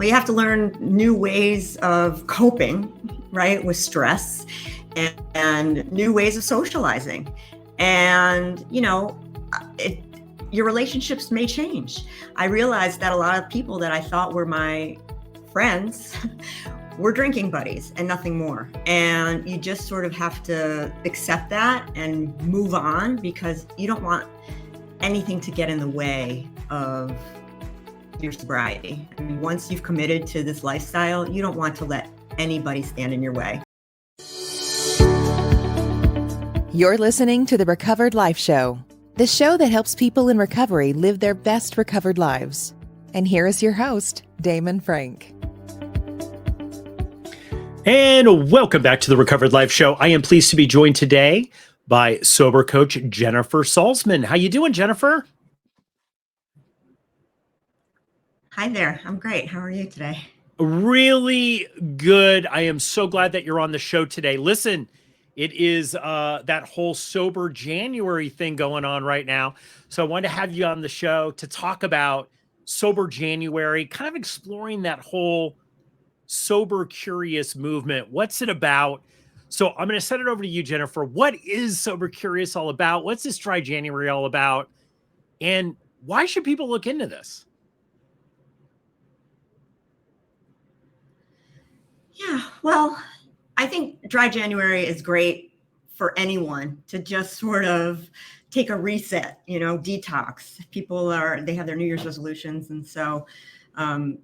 Well, you have to learn new ways of coping, right, with stress and new ways of socializing. And, your relationships may change. I realized that a lot of people that I thought were my friends were drinking buddies and nothing more. And you just sort of have to accept that and move on, because you don't want anything to get in the way of your sobriety. I mean, once you've committed to this lifestyle, you don't want to let anybody stand in your way. You're listening to the Recovered Life Show, the show that helps people in recovery live their best recovered lives. And here is your host, Damon Frank. And welcome back to the Recovered Life Show. I am pleased to be joined today by sober coach Jennifer Salzman. How you doing, Jennifer? Hi there. I'm great. How are you today? Really good. I am so glad that you're on the show today. Listen, it is that whole sober January thing going on right now. So I wanted to have you on the show to talk about sober January, kind of exploring that whole sober curious movement. What's it about? So I'm going to send it over to you, Jennifer. What is sober curious all about? What's this Dry January all about? And why should people look into this? Yeah, well, I think Dry January is great for anyone to just sort of take a reset, detox. They have their New Year's resolutions. And so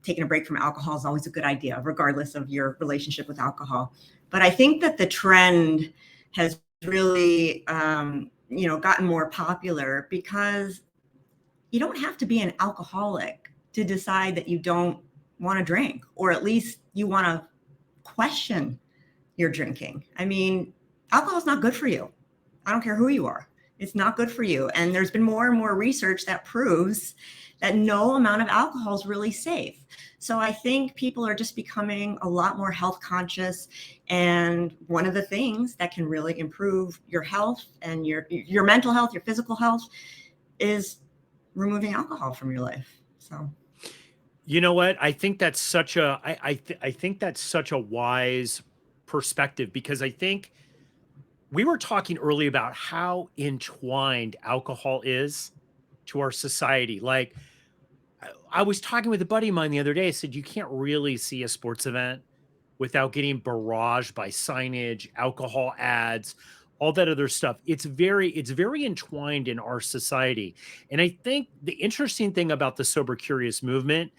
taking a break from alcohol is always a good idea, regardless of your relationship with alcohol. But I think that the trend has really, gotten more popular, because you don't have to be an alcoholic to decide that you don't want to drink, or at least you want to question your drinking. I mean, alcohol is not good for you. I don't care who you are. It's not good for you. And there's been more and more research that proves that no amount of alcohol is really safe. So I think people are just becoming a lot more health conscious. And one of the things that can really improve your health and your mental health, your physical health, is removing alcohol from your life. So, you know what? I think that's such a, I think that's such a wise perspective, because I think we were talking earlier about how entwined alcohol is to our society. Like, I was talking with a buddy of mine the other day. I said, you can't really see a sports event without getting barraged by signage, alcohol ads, all that other stuff. It's very entwined in our society. And I think the interesting thing about the sober curious movement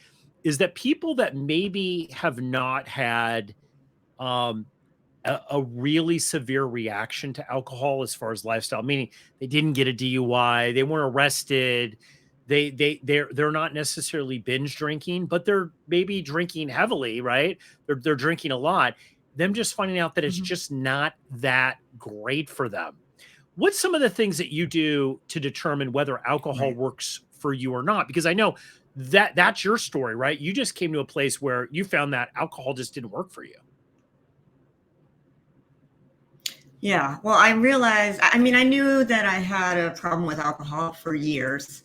is that people that maybe have not had a really severe reaction to alcohol as far as lifestyle, meaning they didn't get a DUI, they weren't arrested, they're not necessarily binge drinking, but they're maybe drinking heavily, right? They're drinking a lot. Them just finding out that it's just not that great for them. What's some of the things that you do to determine whether alcohol works for you or not? Because I know that's your story, right? You just came to a place where you found that alcohol just didn't work for you. Yeah, well, I realized, I knew that I had a problem with alcohol for years.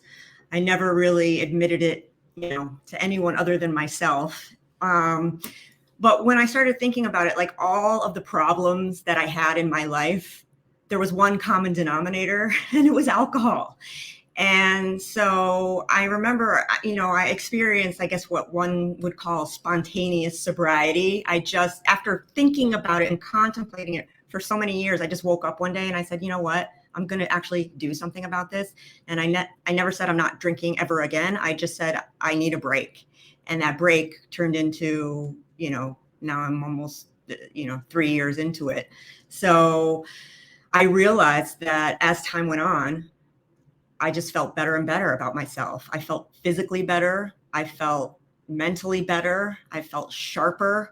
I never really admitted it, to anyone other than myself. But when I started thinking about it, like all of the problems that I had in my life, there was one common denominator, and it was alcohol. And so I remember, I experienced, I guess, what one would call spontaneous sobriety. After thinking about it and contemplating it for so many years, I just woke up one day and I said, you know what, I'm going to actually do something about this. And I never said I'm not drinking ever again. I just said, I need a break. And that break turned into, now I'm almost, 3 years into it. So I realized that as time went on, I just felt better and better about myself. I felt physically better. I felt mentally better. I felt sharper.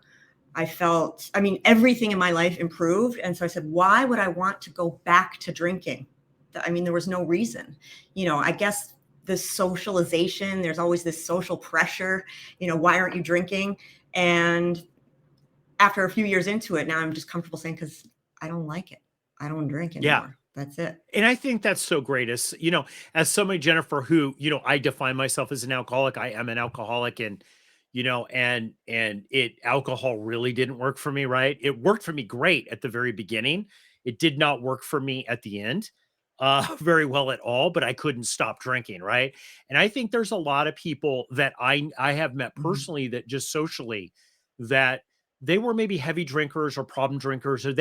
Everything in my life improved. And so I said, why would I want to go back to drinking? There was no reason. I guess the socialization, there's always this social pressure, why aren't you drinking? And after a few years into it, now I'm just comfortable saying, because I don't like it. I don't drink anymore. Yeah. That's it. And I think that's so great. As somebody, Jennifer, who, I define myself as an alcoholic. I am an alcoholic. And, and alcohol really didn't work for me, right? It worked for me great at the very beginning. It did not work for me at the end very well at all, but I couldn't stop drinking, right? And I think there's a lot of people that I have met Mhm. personally, that just socially, that they were maybe heavy drinkers or problem drinkers, or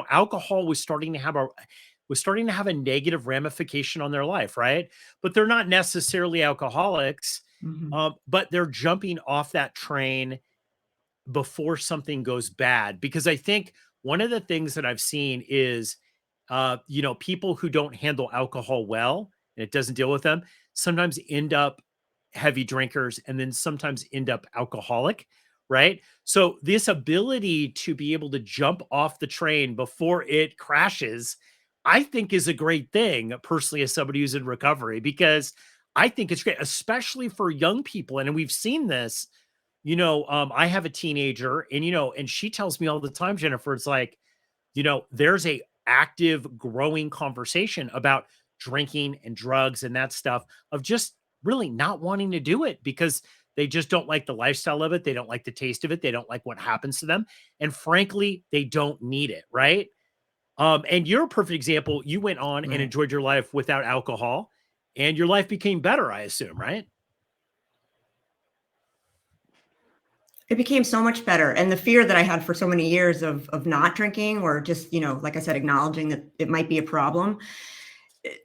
alcohol was starting to have a negative ramification on their life, right? But they're not necessarily alcoholics, Mhm. but they're jumping off that train before something goes bad. Because I think one of the things that I've seen is, people who don't handle alcohol well and it doesn't deal with them sometimes end up heavy drinkers and then sometimes end up alcoholic, right? So this ability to be able to jump off the train before it crashes, I think is a great thing personally as somebody who's in recovery, because I think it's great, especially for young people. And we've seen this, I have a teenager, and she tells me all the time, Jennifer, it's like, there's a active growing conversation about drinking and drugs and that stuff, of just really not wanting to do it because they just don't like the lifestyle of it. They don't like the taste of it. They don't like what happens to them. And frankly, they don't need it. Right. And you're a perfect example. You went on and Right. enjoyed your life without alcohol, and your life became better, I assume, right? It became so much better, and the fear that I had for so many years of not drinking, or just, like I said, acknowledging that it might be a problem,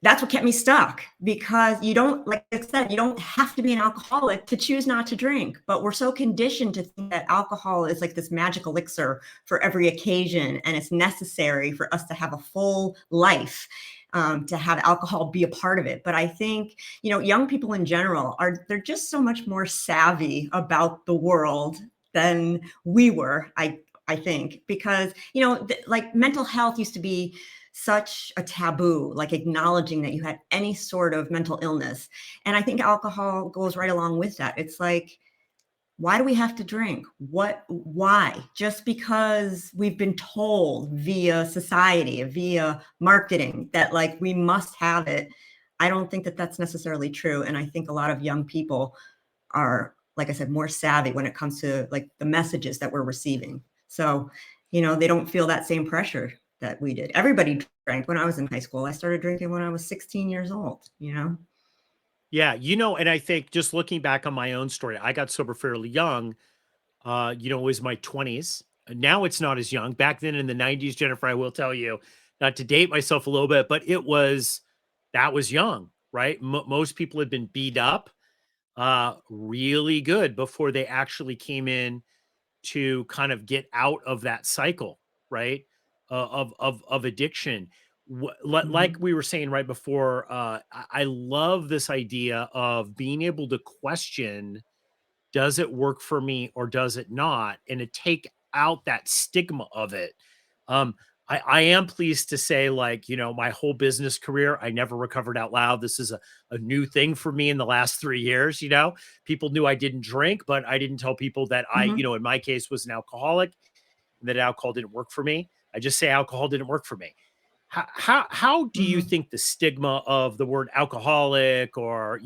that's what kept me stuck, because you don't, like I said, you don't have to be an alcoholic to choose not to drink. But we're so conditioned to think that alcohol is like this magic elixir for every occasion, and it's necessary for us to have a full life, to have alcohol be a part of it. But I think, young people in general they're just so much more savvy about the world than we were. I think, because like mental health used to be such a taboo, like acknowledging that you had any sort of mental illness. And I think alcohol goes right along with that. It's like, why do we have to drink? Why? Just because we've been told via society, via marketing, that like we must have it. I don't think that that's necessarily true. And I think a lot of young people are, like I said, more savvy when it comes to like the messages that we're receiving. So, they don't feel that same pressure that we did. Everybody drank when I was in high school. I started drinking when I was 16 years old. Yeah, and I think just looking back on my own story, I got sober fairly young. It was my 20s. Now it's not as young. Back then in the 90s, Jennifer, I will tell you, not to date myself a little bit, but that was young, right? Most people had been beat up really good before they actually came in to kind of get out of that cycle, right? Of addiction. Like Mhm. we were saying right before, I love this idea of being able to question, does it work for me or does it not? And to take out that stigma of it. Um, I am pleased to say, like, my whole business career, I never recovered out loud. This is a new thing for me in the last 3 years. People knew I didn't drink, but I didn't tell people that Mhm. in my case, was an alcoholic, and that alcohol didn't work for me. I just say alcohol didn't work for me. How do you Mhm. think the stigma of the word alcoholic, or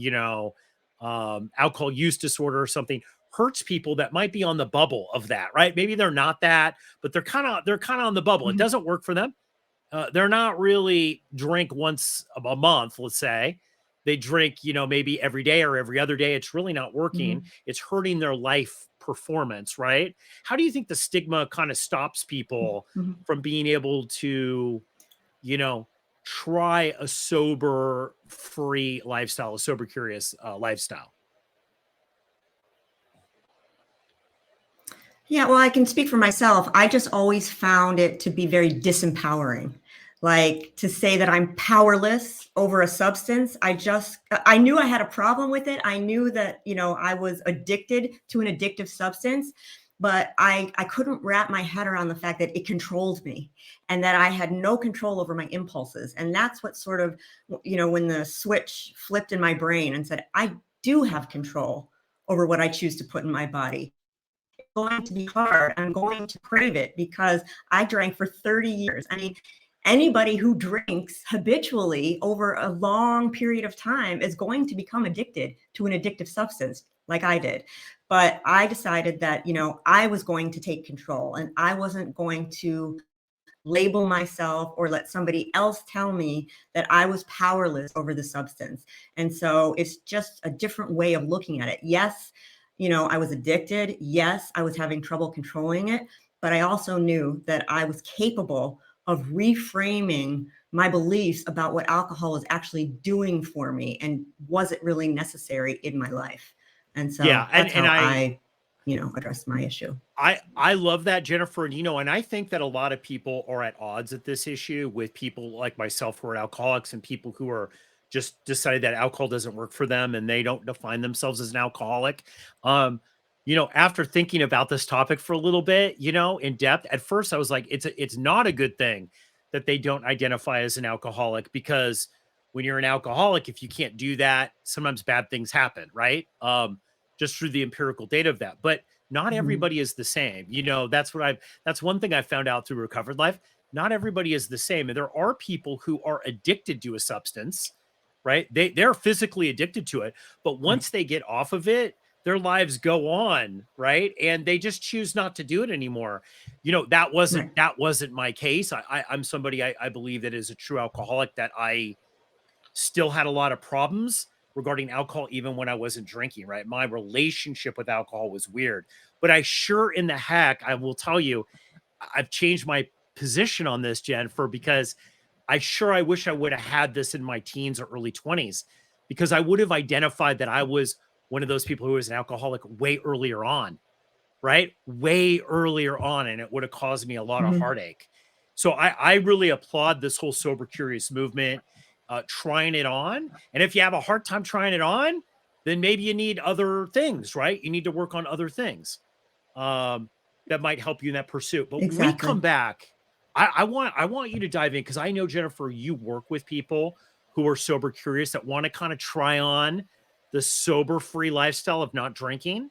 alcohol use disorder or something, hurts people that might be on the bubble of that, right? Maybe they're not that, but they're kind of on the bubble. It Mhm. doesn't work for them. They're not really drink once a month, let's say. They drink, maybe every day or every other day. It's really not working. Mhm. It's hurting their life performance, right? How do you think the stigma kind of stops people Mhm. from being able to, you know, try a sober free lifestyle, a sober curious lifestyle? Yeah, well, I can speak for myself. I just always found it to be very disempowering. Like, to say that I'm powerless over a substance, I knew I had a problem with it. I knew that, I was addicted to an addictive substance, but I couldn't wrap my head around the fact that it controlled me, and that I had no control over my impulses. And that's what sort of, when the switch flipped in my brain and said, I do have control over what I choose to put in my body. Going to be hard. I'm going to crave it, because I drank for 30 years. I mean, anybody who drinks habitually over a long period of time is going to become addicted to an addictive substance. like I did. But I decided that, I was going to take control and I wasn't going to label myself or let somebody else tell me that I was powerless over the substance. And so it's just a different way of looking at it. Yes, I was addicted. Yes, I was having trouble controlling it, but I also knew that I was capable of reframing my beliefs about what alcohol was actually doing for me and was it really necessary in my life. And Yeah, so that's and how I addressed my issue. I love that, Jennifer. And and I think that a lot of people are at odds at this issue with people like myself who are alcoholics and people who are just decided that alcohol doesn't work for them and they don't define themselves as an alcoholic. Um, after thinking about this topic for a little bit, in depth, at first I was like, it's not a good thing that they don't identify as an alcoholic, because when you're an alcoholic, if you can't do that, sometimes bad things happen, right? Just through the empirical data of that. But not Mhm. everybody is the same. That's one thing I found out through Recovered Life. Not everybody is the same. And there are people who are addicted to a substance, right? They're physically addicted to it, but Right. once they get off of it, their lives go on, right? And they just choose not to do it anymore. Right. That wasn't my case. I'm somebody I believe that is a true alcoholic, that I still had a lot of problems regarding alcohol, even when I wasn't drinking, right? My relationship with alcohol was weird, but I sure in the heck, I will tell you, I've changed my position on this, Jennifer, because I wish I would have had this in my teens or early 20s, because I would have identified that I was one of those people who was an alcoholic way earlier on, right? Way earlier on. And it would have caused me a lot of Mhm. heartache. So I really applaud this whole sober curious movement, trying it on. And if you have a hard time trying it on, then maybe you need other things, right? You need to work on other things um, that might help you in that pursuit. But when we come Exactly. back, I want you to dive in, because I know, Jennifer, you work with people who are sober curious that want to kind of try on the sober free lifestyle of not drinking.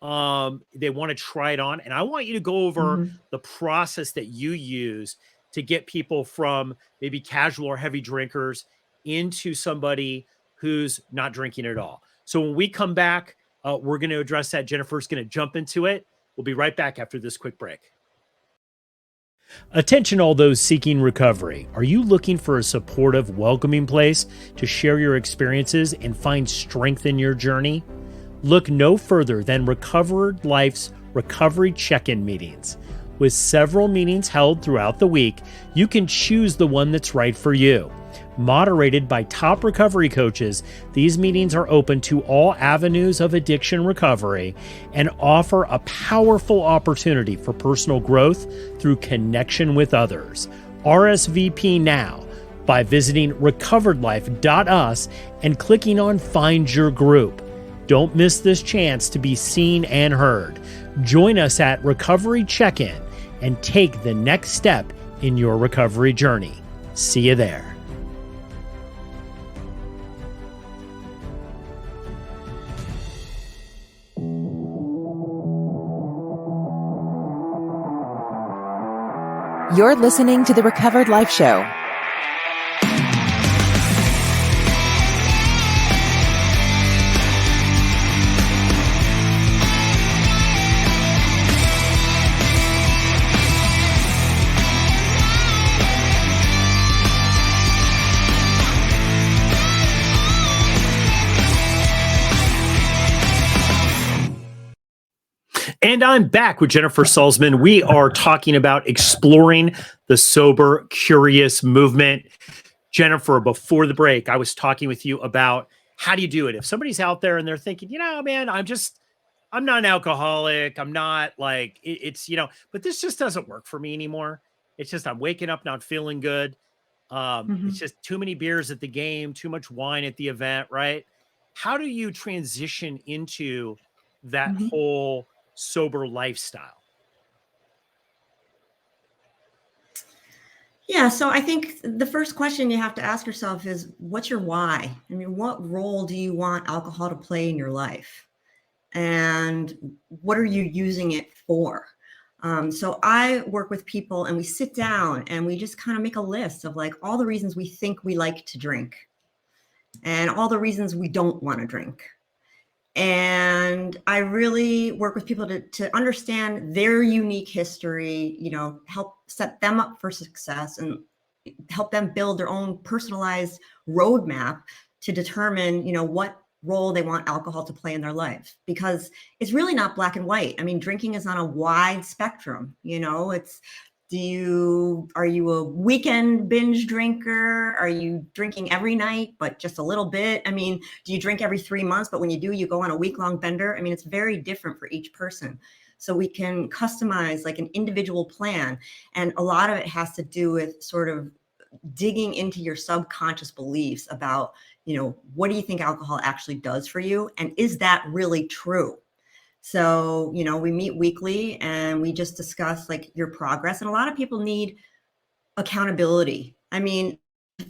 They want to try it on, and I want you to go over Mhm. the process that you use to get people from maybe casual or heavy drinkers into somebody who's not drinking at all. So when we come back, we're going to address that. Jennifer's going to jump into it. We'll be right back after this quick break. Attention, all those seeking recovery. Are you looking for a supportive, welcoming place to share your experiences and find strength in your journey? Look no further than Recovered Life's recovery check-in meetings. With several meetings held throughout the week, you can choose the one that's right for you. Moderated by top recovery coaches, these meetings are open to all avenues of addiction recovery and offer a powerful opportunity for personal growth through connection with others. RSVP now by visiting recoveredlife.us and clicking on Find Your Group. Don't miss this chance to be seen and heard. Join us at Recovery Check-In and take the next step in your recovery journey. See you there. You're listening to the Recovered Life Show. And I'm back with Jennifer Salzman. We are talking about exploring the sober, curious movement. Jennifer, before the break, I was talking with you about how do you do it? If somebody's out there and they're thinking, man, I'm not an alcoholic. I'm not like, but this just doesn't work for me anymore. It's just, I'm waking up not feeling good. It's Mhm. just too many beers at the game, too much wine at the event, right? How do you transition into that Mhm. whole sober lifestyle? Yeah, so I think the first question you have to ask yourself is, what's your why? I mean, what role do you want alcohol to play in your life? And what are you using it for? So I work with people and we sit down and we just kind of make a list of like all the reasons we think we like to drink and all the reasons we don't want to drink. And I really work with people to understand their unique history, help set them up for success and help them build their own personalized roadmap to determine, what role they want alcohol to play in their life, because it's really not black and white. I mean, drinking is on a wide spectrum. It's are you a weekend binge drinker? Are you drinking every night, but just a little bit? I mean, do you drink every 3 months, but when you do, you go on a week-long bender? I mean, it's very different for each person. So we can customize like an individual plan. And a lot of it has to do with sort of digging into your subconscious beliefs about, what do you think alcohol actually does for you? And is that really true? So, we meet weekly and we just discuss like your progress. And a lot of people need accountability. I mean,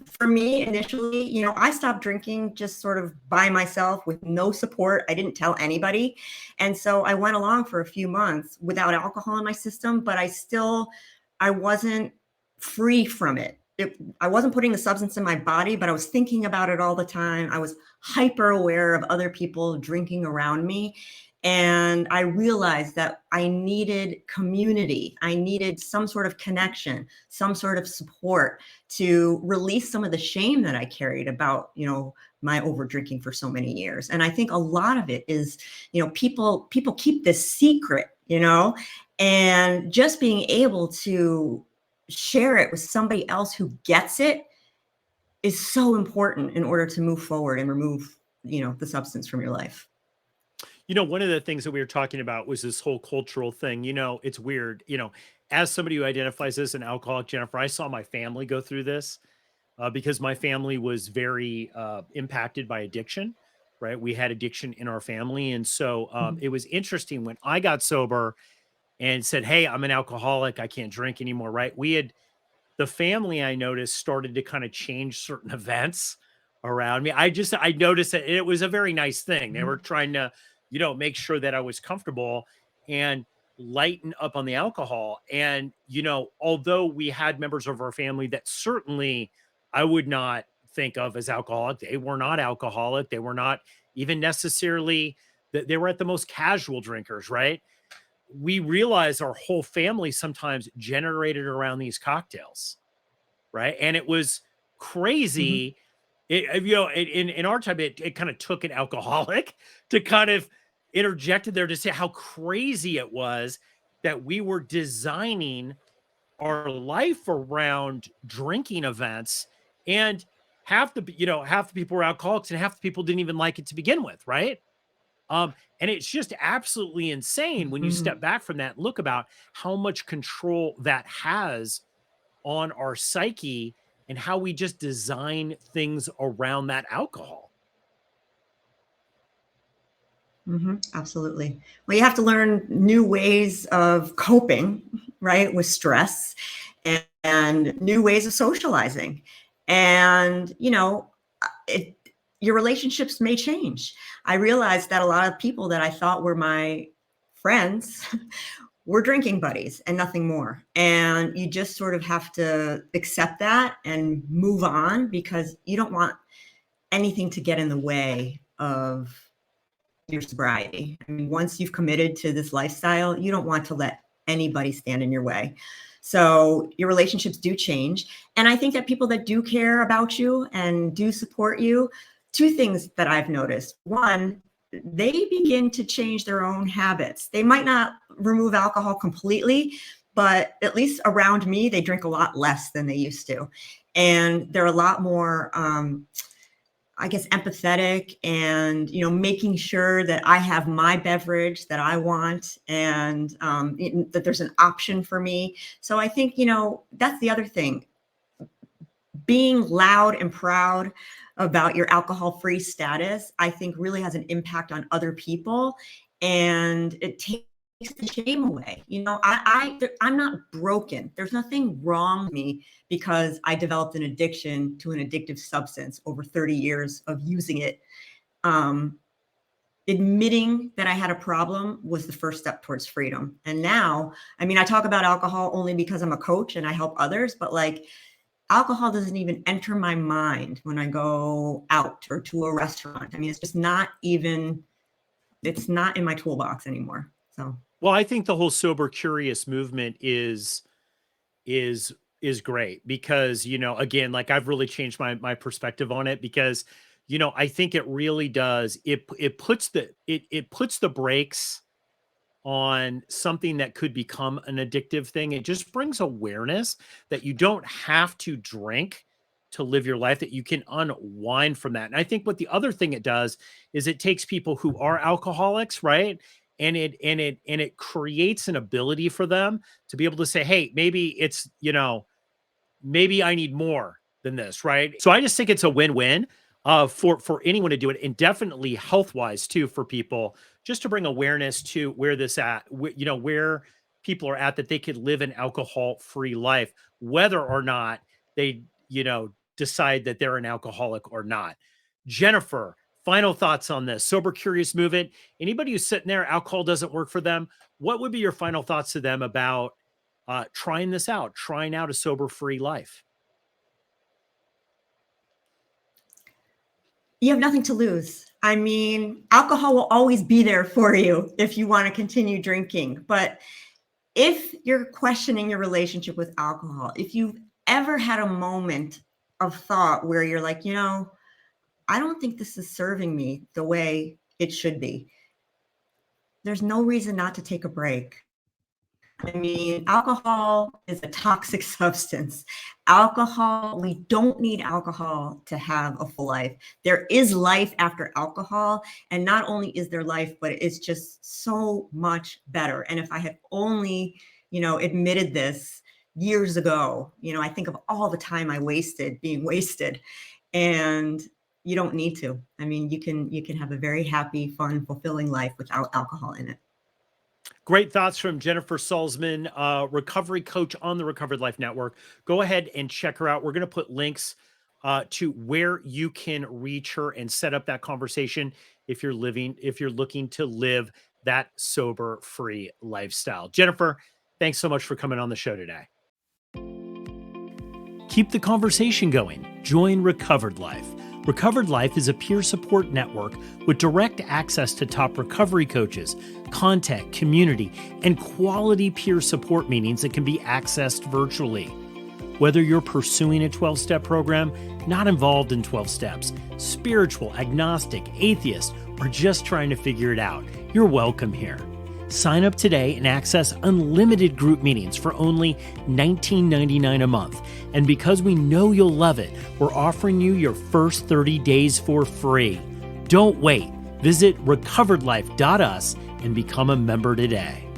for me initially, I stopped drinking just sort of by myself with no support. I didn't tell anybody. And so I went along for a few months without alcohol in my system, but I wasn't free from it. I wasn't putting the substance in my body, but I was thinking about it all the time. I was hyper aware of other people drinking around me. And I realized that I needed community. I needed some sort of connection, some sort of support to release some of the shame that I carried about, my over drinking for so many years. And I think a lot of it is, people keep this secret, and just being able to share it with somebody else who gets it is so important in order to move forward and remove, the substance from your life. One of the things that we were talking about was this whole cultural thing. It's weird. As somebody who identifies as an alcoholic, Jennifer, I saw my family go through this because my family was very impacted by addiction, right? We had addiction in our family. And so Mhm. it was interesting when I got sober and said, "Hey, I'm an alcoholic. I can't drink anymore," right? The family, I noticed, started to kind of change certain events around me. I noticed that it was a very nice thing. They were Mhm. trying to, make sure that I was comfortable and lighten up on the alcohol. And, although we had members of our family that certainly I would not think of as alcoholic, they were not alcoholic. They were not even necessarily that they were at the most casual drinkers, right? We realized our whole family sometimes generated around these cocktails, right? And it was Mhm. crazy. In our time, it kind of took an alcoholic to kind of interjected there to say how crazy it was that we were designing our life around drinking events, and half the people were alcoholics and half the people didn't even like it to begin with, right? And it's just absolutely insane when you step Mhm. back from that and look about how much control that has on our psyche and how we just design things around that alcohol. Absolutely. Well, you have to learn new ways of coping, right, with stress and new ways of socializing. And, your relationships may change. I realized that a lot of people that I thought were my friends were drinking buddies and nothing more. And you just sort of have to accept that and move on because you don't want anything to get in the way of your sobriety. I mean, once you've committed to this lifestyle, you don't want to let anybody stand in your way. So your relationships do change. And I think that people that do care about you and do support you, two things that I've noticed. One, they begin to change their own habits. They might not remove alcohol completely, but at least around me, they drink a lot less than they used to. And they're a lot more I guess empathetic and making sure that I have my beverage that I want and that there's an option for me. So I think that's the other thing. Being loud and proud about your alcohol-free status, I think really has an impact on other people, and it takes the shame away. I'm not broken. There's nothing wrong with me because I developed an addiction to an addictive substance over 30 years of using it. Um, Admitting that I had a problem was the first step towards freedom. And now, I mean, I talk about alcohol only because I'm a coach and I help others, but like alcohol doesn't even enter my mind when I go out or to a restaurant. I mean, it's just not even it's not in my toolbox anymore. So, Well, I think the whole sober curious movement is great because, again, like I've really changed my perspective on it because, I think it really does. It puts the brakes on something that could become an addictive thing. It just brings awareness that you don't have to drink to live your life, that you can unwind from that. And I think what the other thing it does is it takes people who are alcoholics, right? And it creates an ability for them to be able to say, hey, maybe I need more than this, right? So I just think it's a win-win for anyone to do it, and definitely health-wise too for people, just to bring awareness to where where people are at, that they could live an alcohol-free life, whether or not they, decide that they're an alcoholic or not. Jennifer, final thoughts on this sober curious movement. Anybody who's sitting there, alcohol doesn't work for them. What would be your final thoughts to them about trying this out, trying out a sober-free life? you have nothing to lose. I mean, alcohol will always be there for you if you want to continue drinking. But if you're questioning your relationship with alcohol, if you've ever had a moment of thought where you're like, I don't think this is serving me the way it should be, there's no reason not to take a break. I mean, alcohol is a toxic substance. We don't need alcohol to have a full life. There is life after alcohol. And not only is there life, but it's just so much better. And if I had only, admitted this years ago, I think of all the time I wasted being wasted. And you don't need to. I mean, you can have a very happy, fun, fulfilling life without alcohol in it. Great thoughts from Jennifer Salzman, recovery coach on the Recovered Life Network. Go ahead and check her out. We're going to put links to where you can reach her and set up that conversation if you're looking to live that sober-free lifestyle. Jennifer, thanks so much for coming on the show today. Keep the conversation going. Join Recovered Life. Recovered Life is a peer support network with direct access to top recovery coaches, content, community, and quality peer support meetings that can be accessed virtually. Whether you're pursuing a 12-step program, not involved in 12 steps, spiritual, agnostic, atheist, or just trying to figure it out, you're welcome here. Sign up today and access unlimited group meetings for only $19.99 a month. And because we know you'll love it, we're offering you your first 30 days for free. Don't wait. Visit recoveredlife.us and become a member today.